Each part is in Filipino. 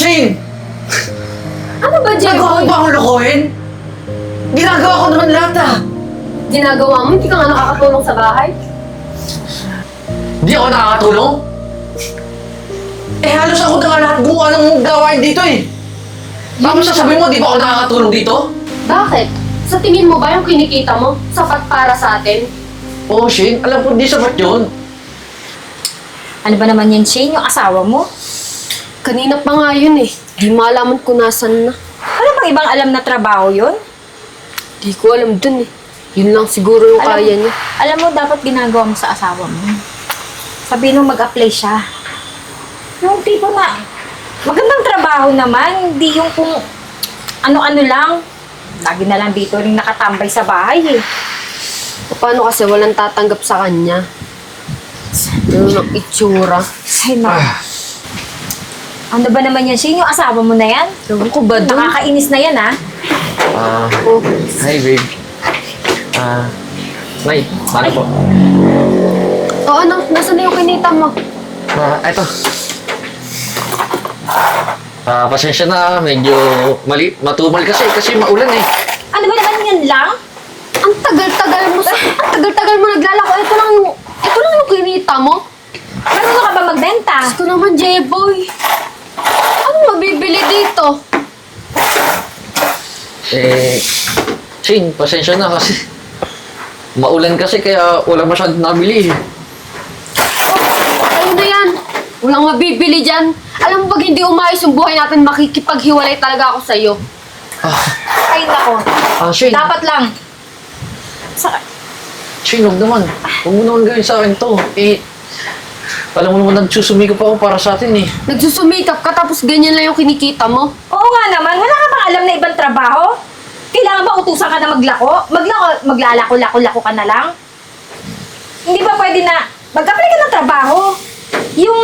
Shane! Ano ba, Nagawa mo Jeboy? ba akong lokohin? Ginagawa ko naman lahat ah! Ginagawa mo? Hindi ka nga nakakatulong sa bahay? Hindi ako nakakatulong? Eh halos ako na nga lahat gumawa ng gawain dito eh! Tapos sasabihin mo, di ba ako nakakatulong dito? Bakit? Sa tingin mo ba yung kinikita mo sapat para sa atin? Oo, Shane. Alam ko, di sapat yun. Ano ba naman yan, Shane? Yung asawa mo? Kanina pa nga yun eh. Di malaman kung nasan na. Ano bang ibang alam na trabaho yun? Di ko alam dun eh. Yun lang siguro yung kaya niya. Alam mo, dapat ginagawa mo sa asawa mo. Sabihin mo mag-apply siya. Yung tipo na, magandang trabaho naman. Hindi yung kung ano-ano lang. Lagi na lang dito rin nakatambay sa bahay eh. Paano kasi walang tatanggap sa kanya? Ano ng itsura? Ay, no. Ano ba naman yan, Shane? Yung asawa mo na yan? Ewan ko ba dun? Nakakainis na yan, ha? Oh. Hi, babe. May, paano po? Oh, ano? Nasaan na yung kinita mo? Eto. Pasensya na, medyo matumal kasi maulan eh. Ano ba naman yan lang? Ang tagal-tagal mo ang tagal-tagal mo naglalako. Ito lang yung kinita mo. Marunong ka ba magbenta? Gusto naman, J-boy. Ano mabibili dito? Shane, pasensya na kasi maulan kasi kaya wala masyadong nabili eh. Ano na yan? Walang mabibili dyan. Alam mo, pag hindi umayos yung buhay natin, makikipaghiwalay talaga ako sa'yo. Ay, nako. Shane, Dapat lang. Shane, huwag naman. Huwag mo naman gawin sa akin to. Alam mo naman nagsusumikap ako para sa atin eh. Nagsusumikap ka tapos ganyan lang yung kinikita mo. Oo nga naman. Wala ka bang alam na ibang trabaho? Kailangan ba utusan ka na maglako? Maglalako-lako ka na lang? Hindi ba pwede na mag-apply ka ng trabaho? Yung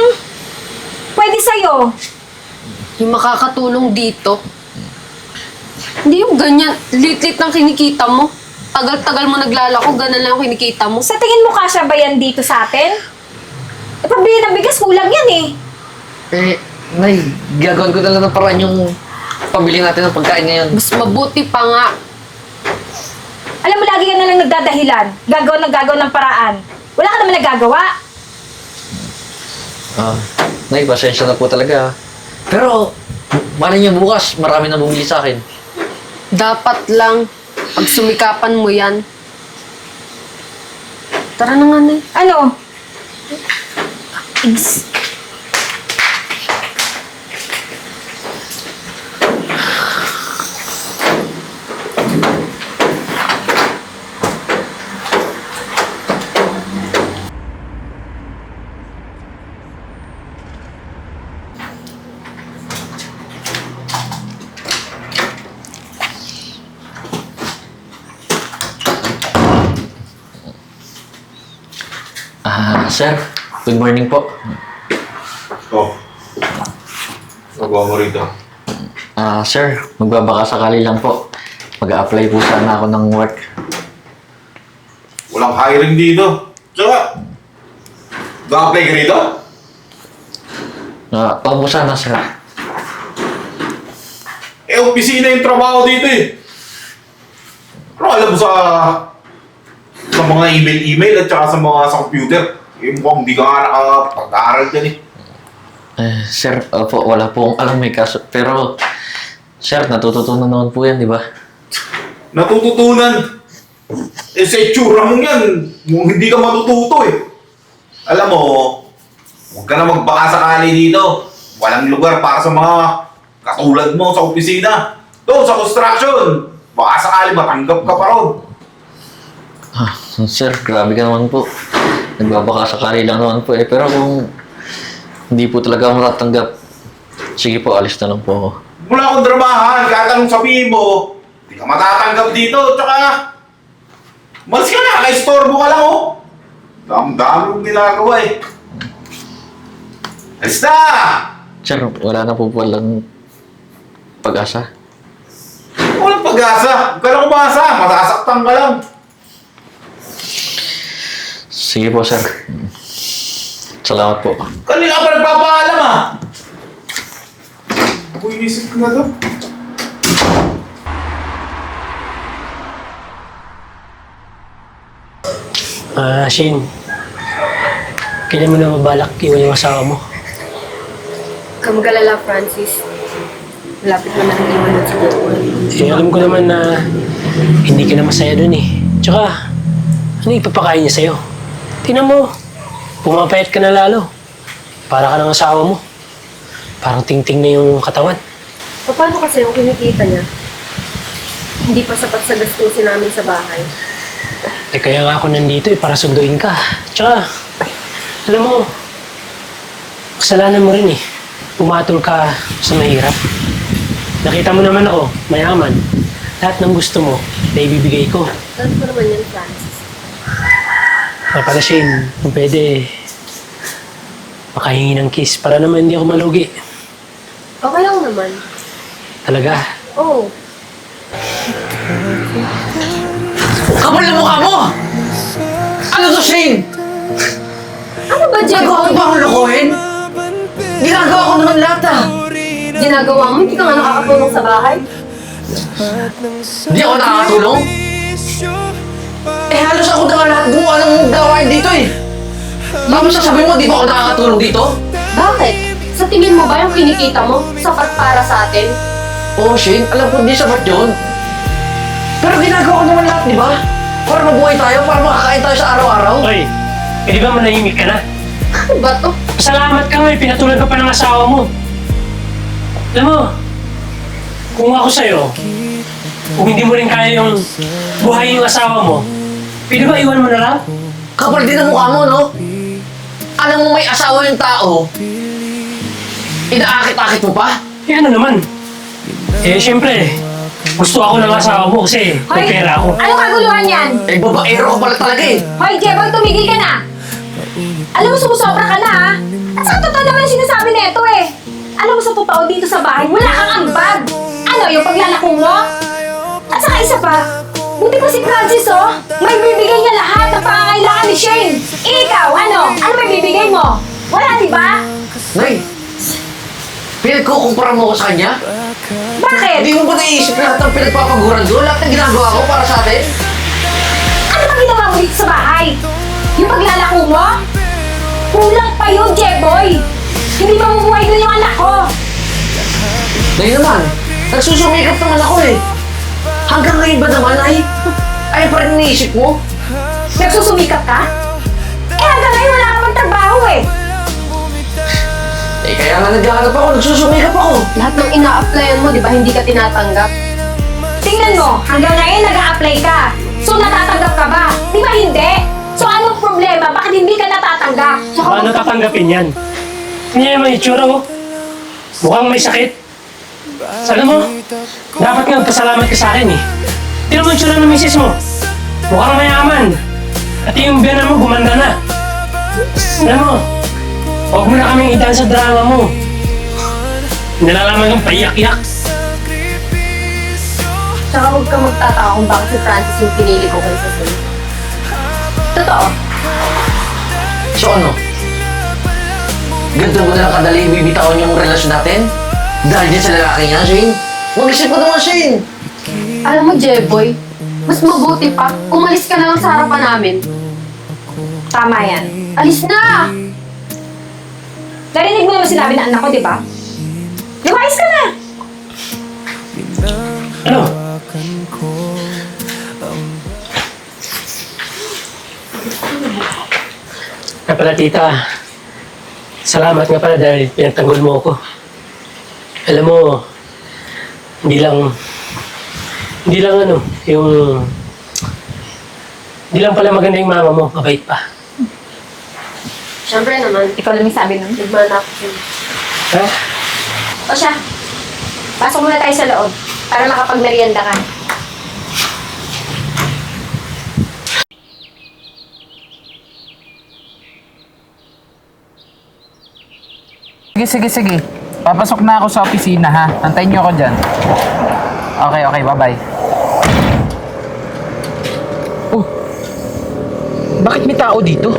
pwede sa'yo. Yung makakatulong dito. Hindi yung ganyan. Lit-lit ng kinikita mo. Tagal-tagal mo naglalako, ganun lang yung kinikita mo. Sa tingin mo kasya ba yan dito sa atin? E pambili ng bigas, kulang yan eh. Nay, gagawin ko na lang ng paraan yung pambili natin ng pagkain ngayon. Mas mabuti pa nga. Alam mo, lagi ka na lang nagdadahilan. Gagawa ng paraan. Wala ka naman nagagawa. Nay, pasensya na po talaga. Pero, malay niyo bukas, marami na bumili sa akin. Dapat lang, pag sumikapan mo yan. Tara na nga na. Ano? Ins. Sir, good morning po. Oh. Nagawa mo rito. Sir, magbabaka sakali lang po. Mag-a-apply po sana ako ng work. Walang hiring dito. Tsaka, ga-apply ka rito? Oo po sana, sir. Opisina yung trabaho dito eh. Ano alam mo sa mga email at saka sa computer? Mukhang di ka nga nakapag-aaral dyan eh. Sir, opo, wala pong alam may kaso. Pero, sir, natututunan naman po yan, di ba? Natututunan. Sa itsura mong yan, hindi ka matututo eh. Alam mo, huwag ka na magbaka sakali dito. Walang lugar para sa mga katulad mo sa opisina. Doon sa construction, baka sakali matanggap ka pa ron. Sir, grabe ka naman po. Nagbabaka sakali lang naman po eh. Pero kung hindi po talaga ako matatanggap, sige po, alis na lang po ako. Wala akong dramahan, kahit anong sabihin mo, hindi ka matatanggap dito, tsaka malis ka na, ka-istorbo ka lang oh. Dami kong ginagawa eh. Alis na! Sir, wala na po palang pag-asa. Walang pag-asa, huwag ka lang umasa, masasaktan ka lang. Sige po, sir. Salamat po. Kanina ka pa nagpapaalam ah. Nabuisit ko na to. Shane. Kailan mo na mabalak iwan yung asawa mo? Kamagalala, Francis. Lapit mo na rin iwan at siguro. Alam ko naman na hindi ka na masaya dun eh. Tsaka, ano ipapakain niya sa'yo? Tingnan mo, pumapayat ka na lalo. Para ka ng asawa mo. Parang tingting na yung katawan. Paano kasi yung kinikita niya? Hindi pa sapat sa gastusin namin sa bahay. Kaya nga ako nandito para sunduin ka. Tsaka, alam mo, kasalanan mo rin eh. Pumatol ka sa mahirap. Nakita mo naman ako, mayaman. Lahat ng gusto mo, na ibibigay ko. Ano pa naman yan, Francis? Pala Shane, kung pwede, makahingi ng kiss para naman hindi ako malugi. Okay lang naman. Talaga. Oo. Kapal na mukha mo! Ano to, Shane? Ano ba, Nagawa Jeboy? ko ba akong lokohin? Ginagawa ko naman lahat ah! Ginagawa mo? Hindi ka nga nakakatulong sa bahay? Di ako nakakatulong? Halos ako na nga lahat gumawa ng gawain dito eh! Tapos sasabihin mo, di ba ako nakakatulong dito? Bakit? Sa tingin mo ba yung kinikita mo sapat para sa atin? Oo, Shane, alam ko hindi sapat yun. Pero ginagawa ko naman lahat, di ba? Para mabuhay tayo, para makakain tayo sa araw-araw. Oy, di ba manahimik ka na? Ano ba to? Salamat ka nga, pinatulad ka pa ng asawa mo. Alam mo, kung ako sa'yo, kung hindi mo rin kaya yung buhayin yung asawa mo, pwede ba iwan mo na lang? Kapal din ang mukha mo, no? Alam mo may asawa yung tao, inaakit-akit mo pa? Eh ano naman? Eh syempre, gusto ako ng asawa mo kasi may pera ako. Ano kaguluhan yan? Eh, babaero ka pala talaga eh. Hoy, Jeboy, tumigil ka na! Alam mo, sumusobra ka na, ha? At saka totoo naman yung sinasabi nito eh. Alam mo, sa totoo dito sa bahay, wala kang ambag. Ano, yung paglalako mo? At saka isa pa, buti pa si Francis, oh. May bibigay niya lahat ng pangangailangan ni Shane. Ikaw, ano? Ano may bibigay mo? Wala, di ba? Nay, pinagkukumpara mo ko sa kanya? Bakit? Hindi mo ba naiisip lahat ng pinagpapaguran doon? Lahat ng ginagawa ko para sa atin? Ano ba ginawa mo dito sa bahay? Yung paglalako mo? Kulang pa yun, Jeboy. Hindi mabubuhay doon yung anak ko. Ngayon naman, nagsusumikap naman ako eh. Hanggang ngayon ba naman ay pa rin iniisip mo? Nagsusumikap ka? Eh, hanggang ngayon wala ka pang trabaho eh. Eh kaya nga naghahanap ako, nagsusumikap ako. Lahat ng ina-applyan mo, di ba hindi ka tinatanggap? Tingnan mo, hanggang ngayon nag-a-apply ka. So, natatanggap ka ba? Di ba hindi? So, anong problema? Bakit hindi ka natatanggap? Paano tatanggapin yan? Hindi naman itsura ko. Mukhang may sakit. Alam mo, dapat nga magpasalamat ka sa akin eh. Tingnan mo yung itsura ng misis mo. Mukhang mayaman. At yung biyanan mo gumanda na. Alam mo, huwag mo na kaming idaan sa drama mo. Nalalaman kang paiyak-iyak. Tsaka huwag kang magtataka kung bakit si Francis yung pinili ko kaysa sa'yo. Totoo. So ano? Ganito mo na lang kadali bibitawan yung relasyon natin? Dahil dyan sa lalaki niya, Shane? Mag-isip ka naman, Shane! Alam mo, Jeboy, mas mabuti pa, umalis ka na lang sa harapan namin. Tama yan. Alis na! Narinig mo naman sinabi ng anak ko, di ba? Lumayas ka na! Ano? Nga pala, tita. Salamat nga pala dahil pinagtanggol mo ako. Alam mo, hindi lang ano, hindi lang pala maganda yung mama mo, mabait pa. Siyempre naman, Ikaw lang yung sabi nun. nagmana ako sa'yo. Ha? O siya, pasok muna tayo sa loob para makapag-merienda ka. Sige. Papasok na ako sa opisina ha. Antayin niyo ako dyan. Okay, bye-bye. Oh, bakit may tao dito?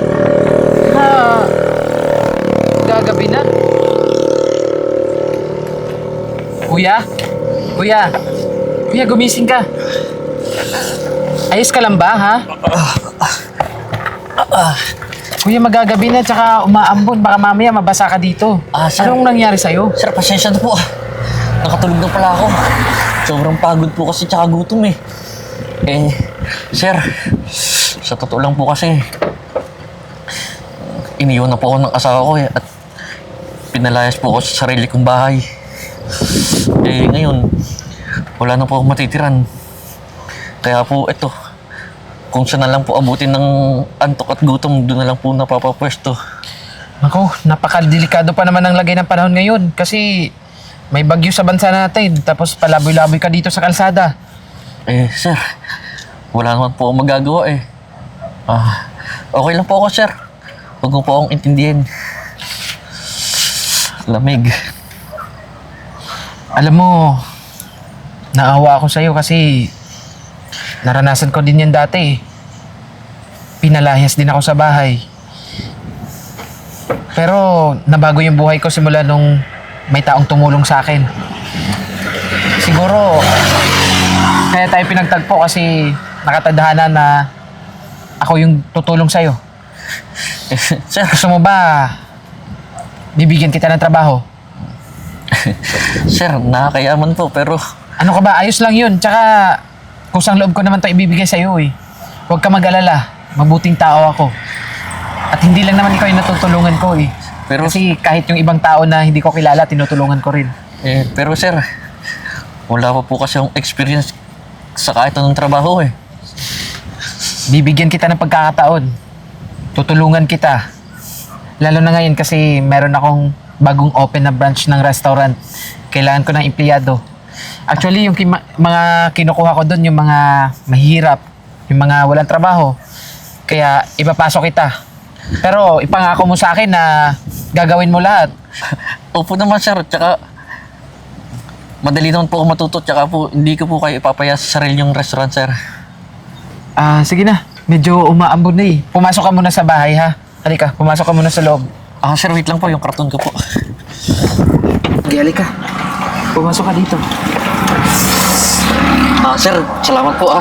Gagabi na. Kuya? Kuya? Kuya, gumising ka. Ayos ka lang ba, ha? Kuya, magagabi na, tsaka umaambon. Baka mamaya mabasa ka dito. Sir. Anong nangyari sa'yo? Sir, pasensya na po. Nakatulog na pala ako. Sobrang pagod po kasi tsaka gutom eh. Sir, sa totoo lang po kasi, iniwan na po ako ng asawa ko at pinalayas po ako sa sarili kong bahay. Ngayon, wala na po akong matitiran. Kaya po, ito, kung saan na lang po abutin ng antok at gutom, doon na lang po napapapwesto. Ako, napakadelikado pa naman ang lagay ng panahon ngayon kasi may bagyo sa bansa natin tapos palaboy-laboy ka dito sa kalsada. Sir, wala naman po akong magagawa eh. Okay lang po ako, sir. Huwag mo po akong intindihin. Lamig. Alam mo, naawa ako sa'yo kasi naranasan ko din yan dati. Pinalayas din ako sa bahay. Pero nabago yung buhay ko simula nung may taong tumulong sa akin. Siguro, kaya tayo pinagtagpo kasi nakatadhana na ako yung tutulong sa'yo. Sir, Gusto mo ba bibigyan kita ng trabaho? sir, nakakayaman po pero Ano ka ba? Ayos lang yun. Tsaka, kusang loob ko naman to ibibigay sa'yo eh. Huwag ka mag-alala. Mabuting tao ako. At hindi lang naman ikaw yung natutulungan ko eh. Pero- Kasi kahit yung ibang tao na hindi ko kilala, tinutulungan ko rin. pero sir, wala pa po kasi akong experience sa kahit anong trabaho eh. Bibigyan kita ng pagkakataon. Tutulungan kita. Lalo na ngayon kasi meron akong bagong open na branch ng restaurant. Kailangan ko ng empleyado. Actually, yung mga kinukuha ko doon, yung mga mahirap, yung mga walang trabaho. Kaya ipapasok kita. Pero ipangako mo sa akin na gagawin mo lahat. Opo naman sir, tsaka madali naman po ako matuto, tsaka po hindi ko po kayo ipapaya sa sarili yung restaurant sir. Sige na. Medyo umaambon na eh. Pumasok ka muna sa bahay ha. Halika, pumasok ka muna sa loob. Sir, wait lang po, yung karton ko po. Okay, halika. Pumasok ka dito. Sir, salamat po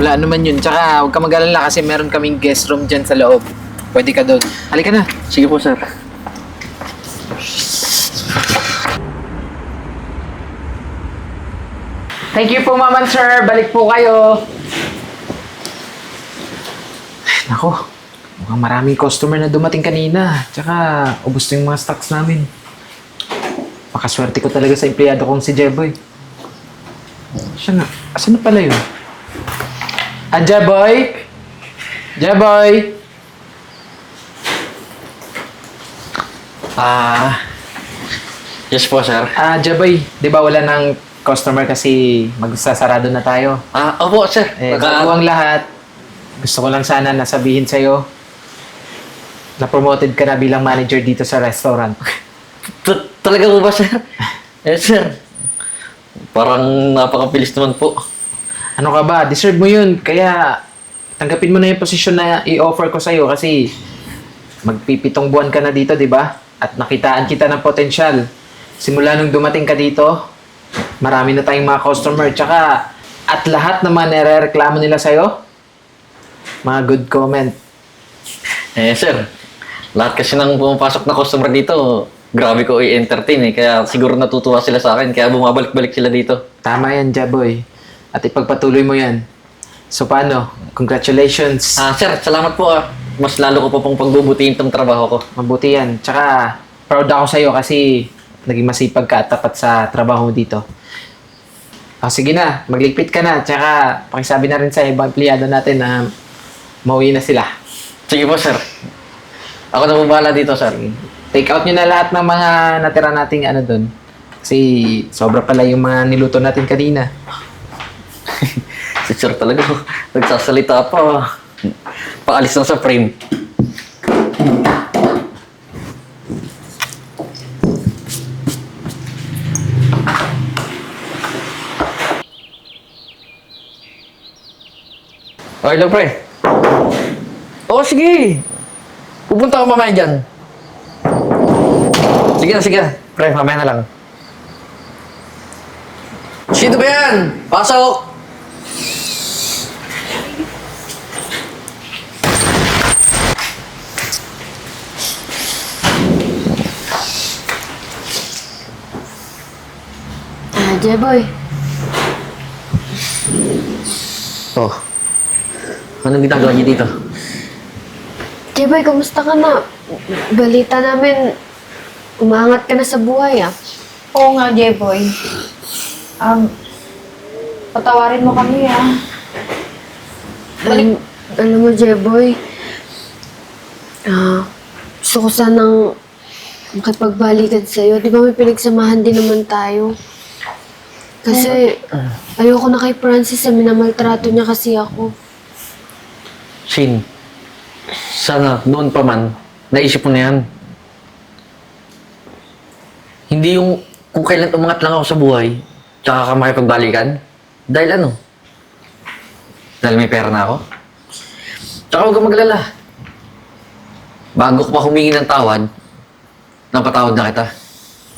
Wala naman yun. Tsaka huwag ka mag-alala kasi meron kaming guest room dyan sa loob. Pwede ka doon. Halika na. Sige po sir. Thank you po, Ma'am and Sir. Balik po kayo. Nako, mukhang maraming customer na dumating kanina. Tsaka, ubos na yung mga stocks namin. Pakaswerte ko talaga sa empleyado kong si Jeboy. Siya nga, asan na pala yun? Jeboy? Jeboy? Yes po sir. Jeboy, di ba wala ng customer kasi magsasarado na tayo? Opo sir. Bago ang lahat, gusto ko lang sana nasabihin sa'yo na promoted ka na bilang manager dito sa restaurant. Talaga po ba sir? Sir. Parang napakabilis naman po. Ano ka ba? Deserve mo yun. Kaya tanggapin mo na yung posisyon na i-offer ko sa'yo kasi magpipitong buwan ka na dito, di ba? At nakitaan kita ng potensyal. Simula nung dumating ka dito, marami na tayong mga customer. Tsaka, at lahat naman nire-reklamo nila sa'yo, mga good comment. Sir. Lahat kasi nang pumapasok na customer dito, grabe ko i-entertain eh. Kaya siguro natutuwa sila sa akin. Kaya bumabalik-balik sila dito. Tama yan, Jaboy. At ipagpatuloy mo yan. So paano? Congratulations. Sir, salamat po Mas lalo ko pa pong pagbubutihin tong trabaho ko. Mabuti yan. Tsaka, proud ako sa'yo kasi naging masipag ka at tapat sa trabaho mo dito. Sige na, magligpit ka na. Tsaka, pakisabi na rin sa ibang empleyado natin na mauwi na sila. Sige po, sir. Ako na bumala dito, sir. Take out nyo na lahat ng mga natira nating ano doon. Kasi sobra pala yung mga niluto natin kanina. Si sir talaga, nagsasalita pa. Paalis na sa frame. Okay lang, pre. Sige. Pupunta ako mamaya dyan. Sige na. Pre, mamaya na lang. Sino ba yan? Pasok! Jeboy. Oh. Anong ginagawa niyo dito? Jeboy, kamusta ka na? Balita namin, umangat ka na sa buhay, ah. Oo nga, Jeboy. Patawarin mo kami, Alam mo, Jeboy, gusto ko sanang makipagbalikan sa'yo. Di ba may pinagsamahan din naman tayo? Kasi ayoko na kay Francis na minamaltrato niya kasi ako. Shin, sana noon pa man, naisip mo na yan. Hindi yung kung kailan umangat lang ako sa buhay, tsaka ka makipagbalikan. Dahil ano? Dahil may pera na ako? Tsaka huwag kang maglala. Bago ko pa humingi ng tawad, napatawad na kita.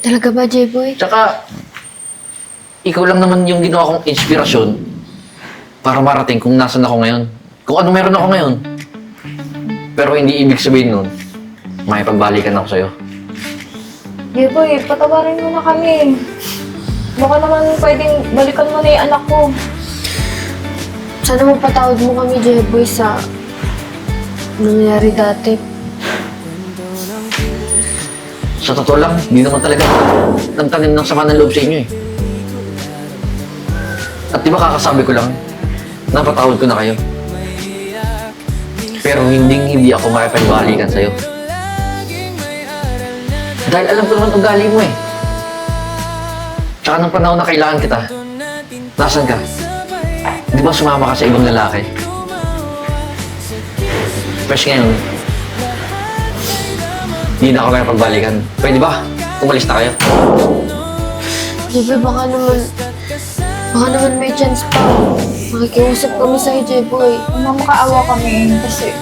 Talaga ba, Jeboy? Tsaka, ikaw lang naman yung ginawa kong inspirasyon para marating kung nasan ako ngayon. Kung ano meron ako ngayon. Pero hindi ibig sabihin nun, makipagbalikan ako sa'yo. Jeboy, patawarin mo na kami. Baka naman pwedeng balikan mo na yung anak ko. Sana mapatawad mo kami, Jeboy, sa nangyari dati. Sa totoo lang, hindi naman talaga nagtanim ng sama ng loob sa inyo eh. At di ba kakasabi ko lang, napatawad ko na kayo. Pero hindi ako makipagbalikan sa'yo. Dahil alam ko naman ugali mo eh. Tsaka nung panahon na kailangan kita, nasan ka? Di ba sumama ka sa ibang lalaki? Fresh ngayon, hindi na ako makipagbalikan. Pwede ba? Umalis na kayo. Jeboy, baka naman may chance pa. Makikiusap kami sa'yo, Jeboy. Makaawa kami kasi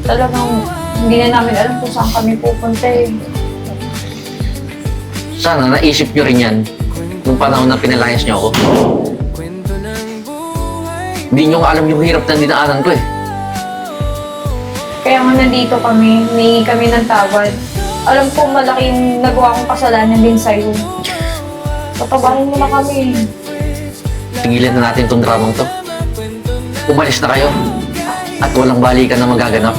talagang hindi na namin alam kung saan kami pupunta eh. Sana naisip nyo rin yan nung panahon na pinalayas nyo ako. Hindi nyo alam yung hirap na dinaanan ko eh. Kaya nga nandito kami, humingi kami ng tawad. Alam ko malaking nagawa kong kasalanan din sa'yo. Patawarin mo na kami. Tigilan na natin itong dramang to. Umalis na kayo. At walang balikan na magaganap.